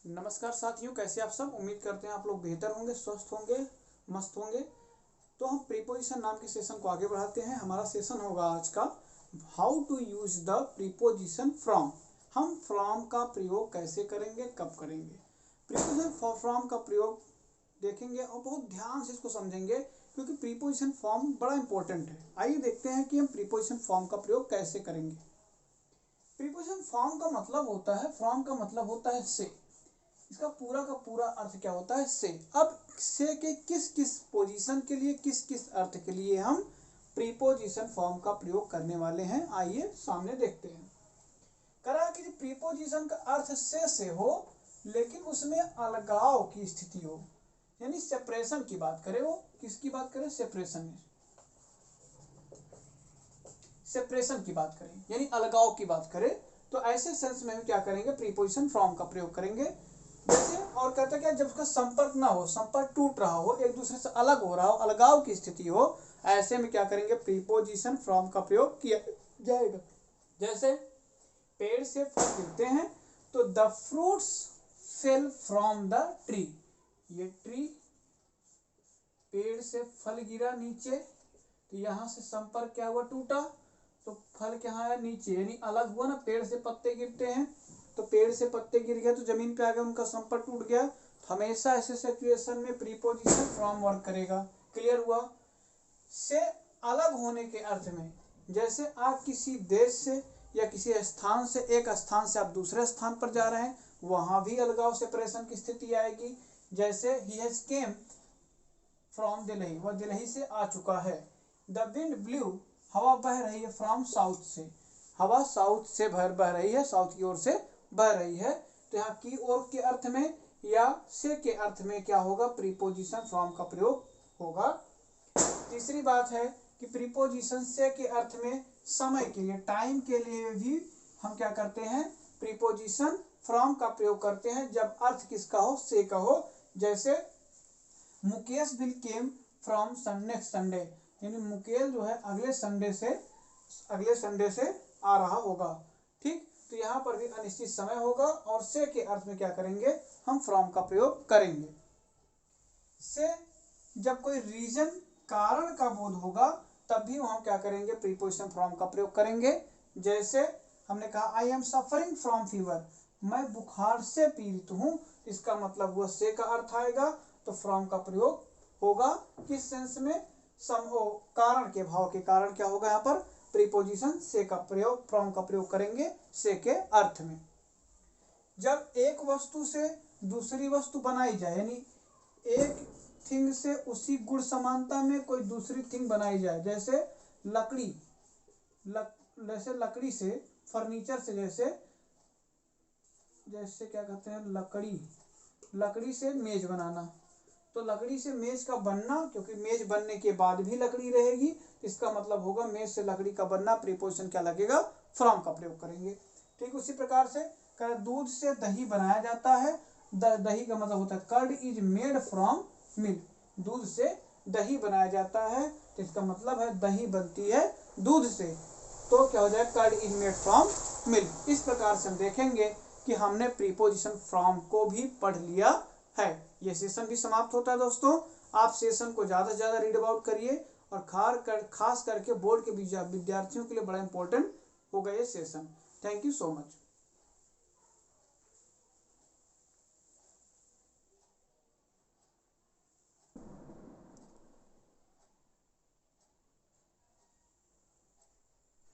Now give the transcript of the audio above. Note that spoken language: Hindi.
नमस्कार साथियों, कैसे आप सब। उम्मीद करते हैं आप लोग बेहतर होंगे, स्वस्थ होंगे, मस्त होंगे। तो हम प्रीपोजिशन नाम के सेशन को आगे बढ़ाते हैं। हमारा सेशन होगा आज का how to use the preposition from. हम फ्रॉम का प्रयोग कैसे करेंगे, कब करेंगे। प्रीपोजिशन फ्रॉम का प्रयोग देखेंगे और बहुत ध्यान से इसको समझेंगे, क्योंकि प्रीपोजिशन फॉर्म बड़ा इंपॉर्टेंट है। आइए देखते हैं कि हम प्रीपोजिशन फॉर्म का प्रयोग कैसे करेंगे। प्रीपोजिशन फॉर्म का मतलब होता है, फ्रॉम का मतलब होता है से। इसका पूरा का पूरा अर्थ क्या होता है, से। अब से के किस किस पोजीशन के लिए, किस किस अर्थ के लिए हम प्रीपोजिशन फॉर्म का प्रयोग करने वाले हैं, आइए सामने देखते हैं। करा कि प्रीपोजिशन का अर्थ से हो, लेकिन उसमें अलगाव की स्थिति हो, यानी सेपरेशन की बात करें। वो किसकी बात करें, सेपरेशन की बात करें, यानी अलगाव की बात करें। तो ऐसे सेंस में हम क्या करेंगे, प्रीपोजिशन फ्रॉम का प्रयोग करेंगे। जैसे और कहते हैं क्या, जब उसका संपर्क ना हो, संपर्क टूट रहा हो, एक दूसरे से अलग हो रहा हो, अलगाव की स्थिति हो, ऐसे में क्या करेंगे, प्रीपोजिशन फ्रॉम का प्रयोग किया जाएगा। जैसे पेड़ से फल गिरते हैं तो the fruits fell from the tree. ये ट्री, पेड़ से फल गिरा नीचे, तो यहां से संपर्क क्या हुआ, टूटा, तो फल क्या आया, नीचे, यानी अलग हुआ ना। पेड़ से पत्ते गिरते हैं तो पेड़ से पत्ते गिर गए तो जमीन पे आ गए, उनका संपर्क टूट गया। तो हमेशा ऐसे सिचुएशन में प्रीपोजिशन फ्रॉम वर्क करेगा। क्लियर हुआ। से अलग होने के अर्थ में, जैसे आप किसी देश से या किसी स्थान से, एक स्थान से आप दूसरे स्थान पर जा रहे हैं, वहां भी अलगाव सेपरेशन की स्थिति आएगी। जैसे he has came from Delhi, वह दिल्ली से आ चुका है। द विंड ब्लू, हवा बह रही है, फ्रॉम साउथ से, हवा साउथ से बह रही है, साउथ की ओर से बह रही है। तो यहाँ की ओर के अर्थ में या से के अर्थ में क्या होगा, प्रीपोजिशन फ्रॉम का प्रयोग होगा। तीसरी बात है कि प्रीपोजिशन से के अर्थ में समय के लिए, टाइम के लिए भी हम क्या करते हैं, प्रीपोजिशन फ्रॉम का प्रयोग करते हैं, जब अर्थ किसका हो, से का हो। जैसे Mukesh will came from next Sunday, यानी मुकेश जो है अगले संडे से आ रहा होगा। ठीक, तो यहाँ पर भी अनिश्चित समय होगा और से के अर्थ में क्या करेंगे, हम फ्रॉम का प्रयोग करेंगे। से जब कोई रीजन, कारण का बोध होगा, तब भी हम क्या करेंगे, प्रीपोजिशन फ्रॉम का प्रयोग करेंगे। जैसे हमने कहा I am suffering from fever, मैं बुखार से पीड़ित हूं, इसका मतलब वो से का अर्थ आएगा, तो फ्रॉम का प्रयोग होगा। किस सेंस में, कारण के भाव के कारण क्या होगा, यहाँ पर प्रीपोजिशन से का प्रयोग, फ्रॉम का प्रयोग करेंगे से के अर्थ में। जब एक वस्तु से दूसरी वस्तु बनाई जाए, यानी एक थिंग से उसी गुण समानता में कोई दूसरी थिंग बनाई जाए, जैसे लकड़ी, जैसे लकड़ी से फर्नीचर से, जैसे क्या कहते हैं, लकड़ी से मेज बनाना, तो लकड़ी से मेज का बनना, क्योंकि मेज बनने के बाद भी लकड़ी रहेगी, इसका मतलब होगा मेज से लकड़ी का बनना, प्रीपोजिशन क्या लगेगा, फ्रॉम का प्रयोग करेंगे। ठीक, उसी प्रकार से दूध से दही बनाया जाता है, दही का मतलब होता है curd is made from milk, दूध से दही बनाया जाता है, तो इसका मतलब है दही बनती है दूध से, तो क्या हो जाए, curd is made from milk. इस प्रकार से हम देखेंगे कि हमने प्रीपोजिशन फ्रॉम को भी पढ़ लिया है। ये सेशन भी समाप्त होता है दोस्तों। आप सेशन को ज़्यादा से ज़्यादा रीड आउट करिए, और खास करके बोर्ड के विद्यार्थियों के लिए बड़ा इंपॉर्टेंट होगा ये session. Thank you so much.